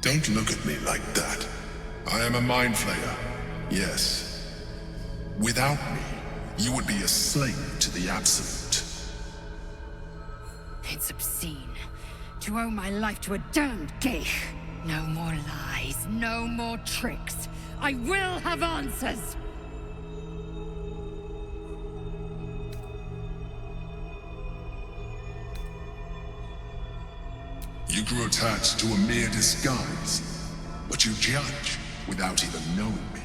Don't look at me like that. I am a mind flayer, yes. Without me, you would be a slave to the Absolute. It's obscene to owe my life to a damned geich. No more lies, no more tricks. I will have answers! You grew attached to a mere disguise, but you judge without even knowing me.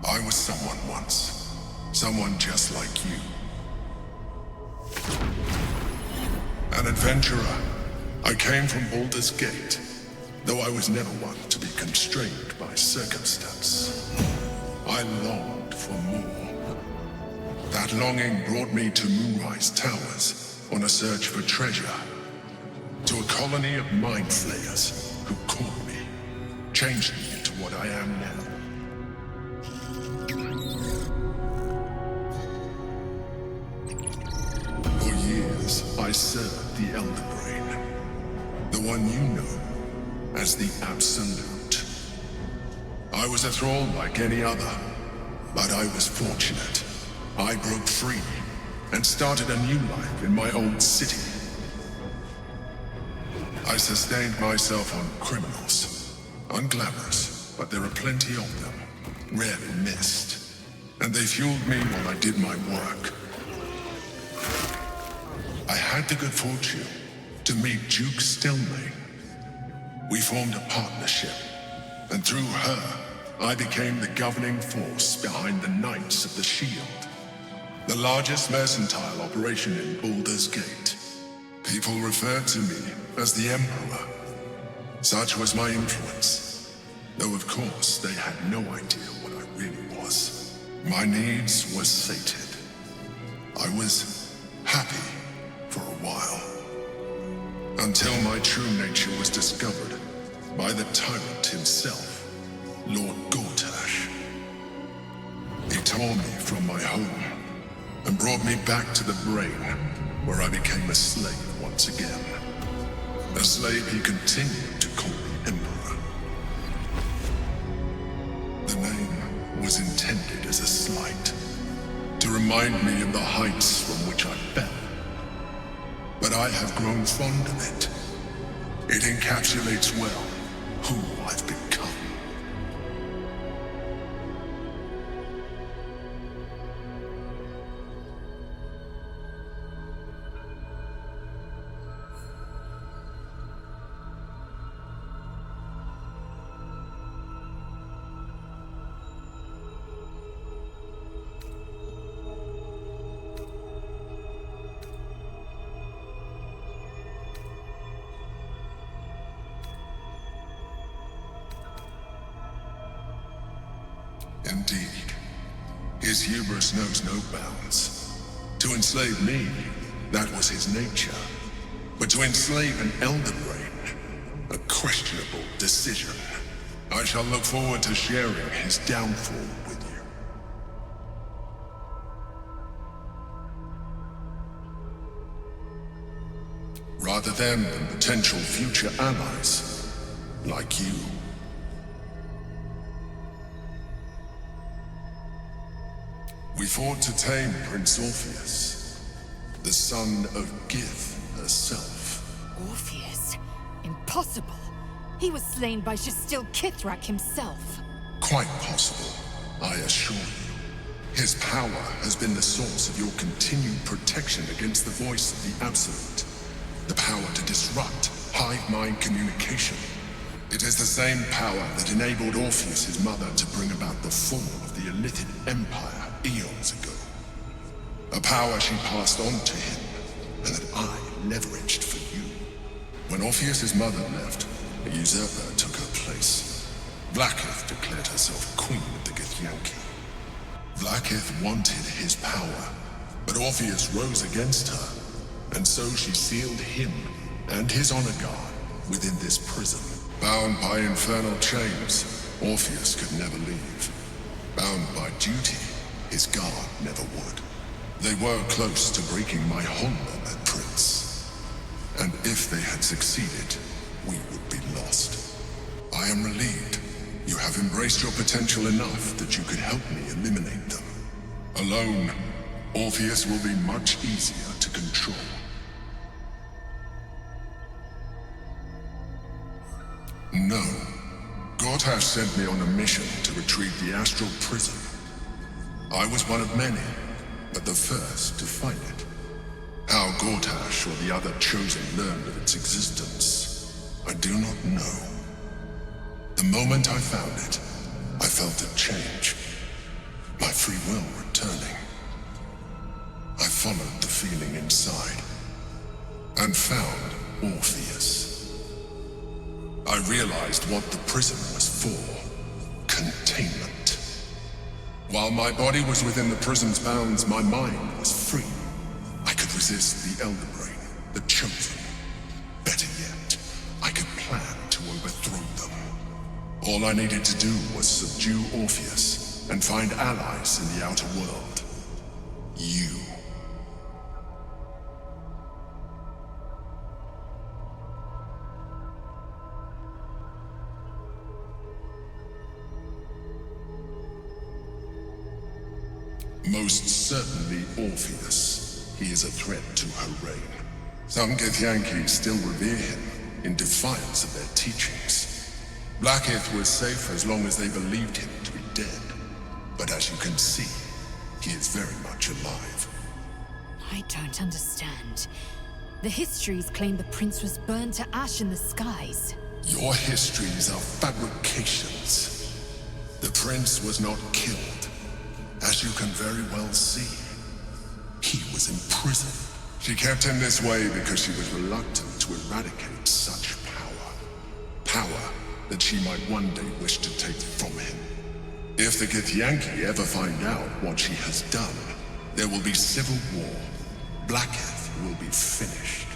I was someone once, someone just like you. An adventurer. I came from Baldur's Gate, though I was never one to be constrained by circumstance. I longed for more. That longing brought me to Moonrise Towers on a search for treasure. To a colony of mind flayers who caught me, changed me into what I am now. For years, I served the Elder Brain, the one you know as the Absolute. I was a thrall like any other, but I was fortunate. I broke free and started a new life in my old city. I sustained myself on criminals. Unglamorous, but there are plenty of them. Rarely missed. And they fueled me while I did my work. I had the good fortune to meet Duke Stelmane. We formed a partnership, and through her, I became the governing force behind the Knights of the Shield, the largest mercantile operation in Baldur's Gate. People referred to me as the Emperor. Such was my influence, though of course they had no idea what I really was. My needs were sated. I was happy for a while, until my true nature was discovered by the tyrant himself, Lord Gortash. He tore me from my home and brought me back to the Brain, where I became a slave once again. A slave he continued to call me Emperor. The name was intended as a slight, to remind me of the heights from which I fell. But I have grown fond of it. It encapsulates well who I've become. Indeed, his hubris knows no bounds. To enslave me, that was his nature. But to enslave an Elder Brain, a questionable decision. I shall look forward to sharing his downfall with you. Rather than potential future allies, like you. We fought to tame Prince Orpheus, the son of Gith herself. Orpheus? Impossible. He was slain by Shastil Kithrak himself. Quite possible, I assure you. His power has been the source of your continued protection against the voice of the Absolute. The power to disrupt hive mind communication. It is the same power that enabled Orpheus' mother to bring about the fall of the Illithid Empire eons ago. A power she passed on to him, and that I leveraged for you. When Orpheus' mother left, a usurper took her place. Vlaakith declared herself queen of the Githyanki. Vlaakith wanted his power, but Orpheus rose against her, and so she sealed him and his honor guard within this prison. Bound by infernal chains, Orpheus could never leave. Bound by duty, his guard never would. They were close to breaking my honor at Prince. And if they had succeeded, we would be lost. I am relieved. You have embraced your potential enough that you could help me eliminate them. Alone, Orpheus will be much easier to control. No. Gortash sent me on a mission to retrieve the astral prism. I was one of many, but the first to find it. How Gortash or the other chosen learned of its existence, I do not know. The moment I found it, I felt a change. My free will returning. I followed the feeling inside, and found Orpheus. I realized what the prism was for. Containment. While my body was within the prism's bounds, my mind was free. I could resist the Elder Brain, the Chosen. Better yet, I could plan to overthrow them. All I needed to do was subdue Orpheus and find allies in the outer world. You. Most certainly Orpheus. He is a threat to her reign. Some Githyanki still revere him, in defiance of their teachings. Blackith was safe as long as they believed him to be dead. But as you can see, he is very much alive. I don't understand. The histories claim the prince was burned to ash in the skies. Your histories are fabrications. The prince was not killed. As you can very well see, he was in prison. She kept him this way because she was reluctant to eradicate such power. Power that she might one day wish to take from him. If the Githyanki ever find out what she has done, there will be civil war. Blackith will be finished.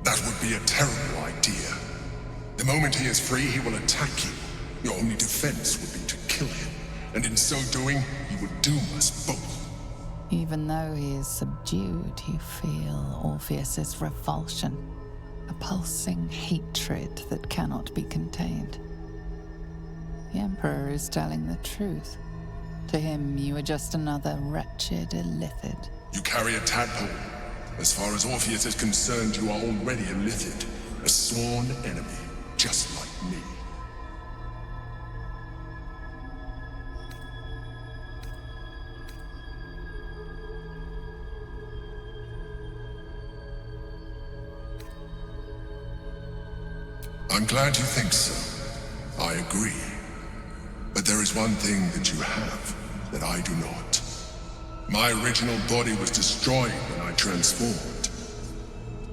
That would be a terrible idea. The moment he is free, he will attack you. Your only defense would be to kill him, and in so doing, he would doom us both. Even though he is subdued, you feel Orpheus's revulsion, a pulsing hatred that cannot be contained. The Emperor is telling the truth. To him, you are just another wretched illithid. You carry a tadpole. As far as Orpheus is concerned, you are already a Lithid, a sworn enemy, just like me. I'm glad you think so. I agree. But there is one thing that you have that I do not. My original body was destroyed when I transformed.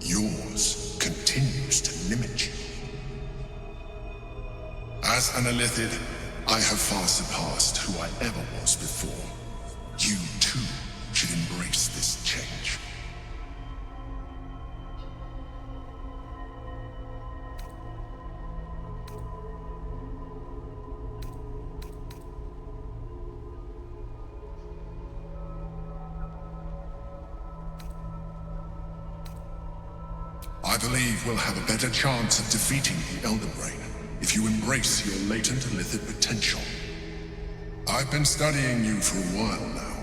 Yours continues to limit you. As an Illithid, I have far surpassed who I ever was before. You, too, should embrace this change. I believe we'll have a better chance of defeating the Elder Brain if you embrace your latent Illithid potential. I've been studying you for a while now.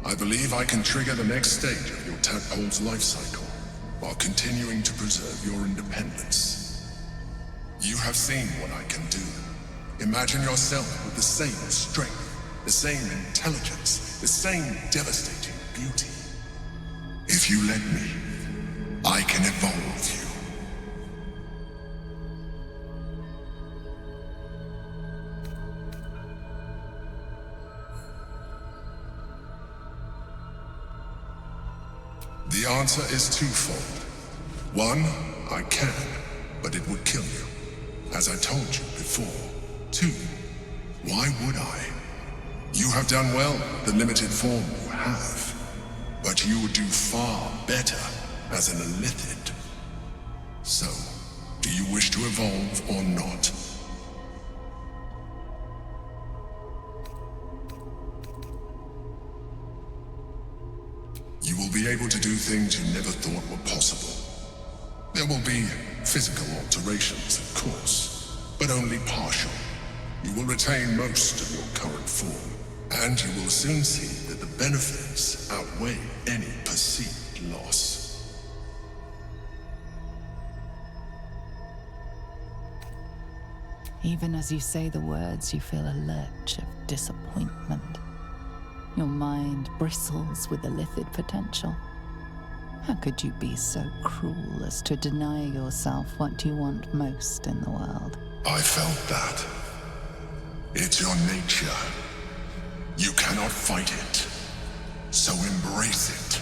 I believe I can trigger the next stage of your tadpole's life cycle while continuing to preserve your independence. You have seen what I can do. Imagine yourself with the same strength, the same intelligence, the same devastating beauty. If you let me, I can evolve you. The answer is twofold. One, I can, but it would kill you, as I told you before. Two, why would I? You have done well with the limited form you have, but you would do far better as an Illithid. So, do you wish to evolve or not? able to do things you never thought were possible. There will be physical alterations, of course, but only partial. You will retain most of your current form, and you will soon see that the benefits outweigh any perceived loss. Even as you say the words, you feel a lurch of disappointment. Your mind bristles with illithid potential. How could you be so cruel as to deny yourself what you want most in the world? I felt that. It's your nature. You cannot fight it, so embrace it.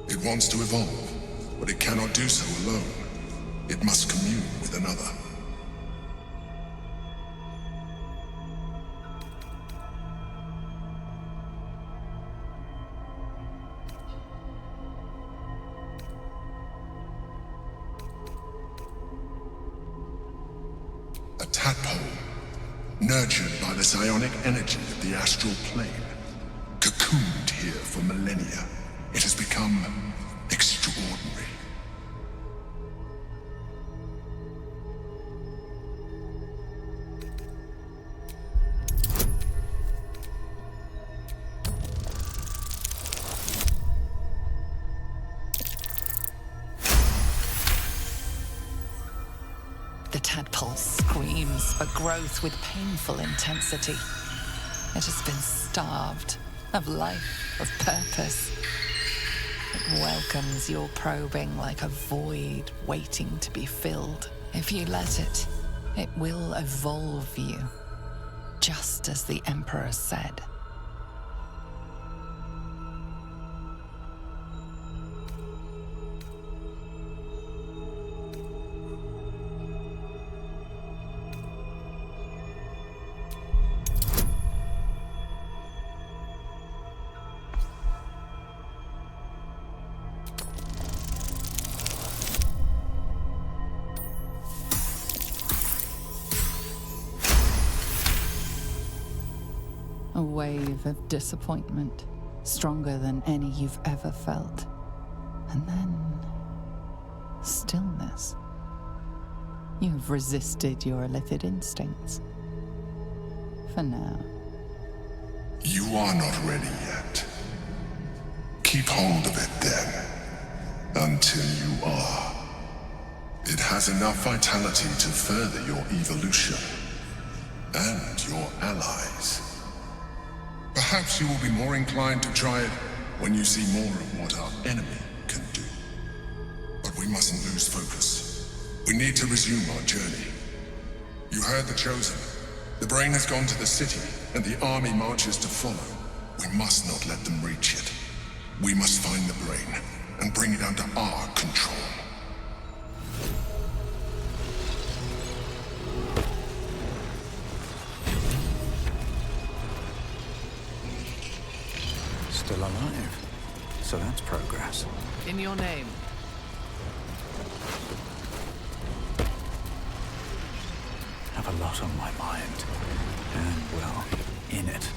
It wants to evolve, but it cannot do so alone. It must commune with another. A tadpole, nurtured by the psionic energy of the astral plane, cocooned here for millennia. It has become extraordinary. The tadpole screams for growth with painful intensity. It has been starved of life, of purpose. It welcomes your probing like a void waiting to be filled. If you let it, it will evolve you, just as the Emperor said. A wave of disappointment, stronger than any you've ever felt. And then, stillness. You've resisted your illithid instincts. For now. You are not ready yet. Keep hold of it then, until you are. It has enough vitality to further your evolution, and your allies. Perhaps you will be more inclined to try it when you see more of what our enemy can do. But we mustn't lose focus. We need to resume our journey. You heard the Chosen. The brain has gone to the city, and the army marches to follow. We must not let them reach it. We must find the brain, and bring it under our control. Still alive. So that's progress. In your name. Have a lot on my mind. And, well, in it.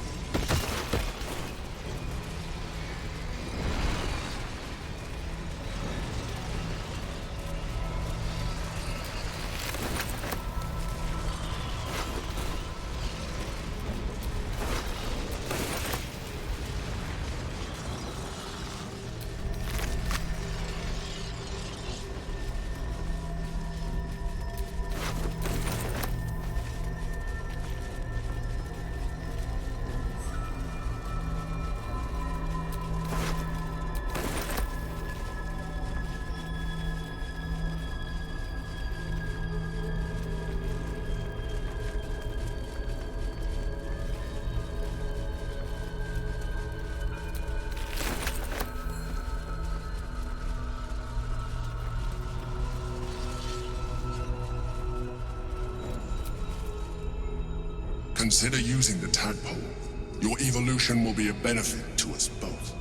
Consider using the tadpole. Your evolution will be a benefit to us both.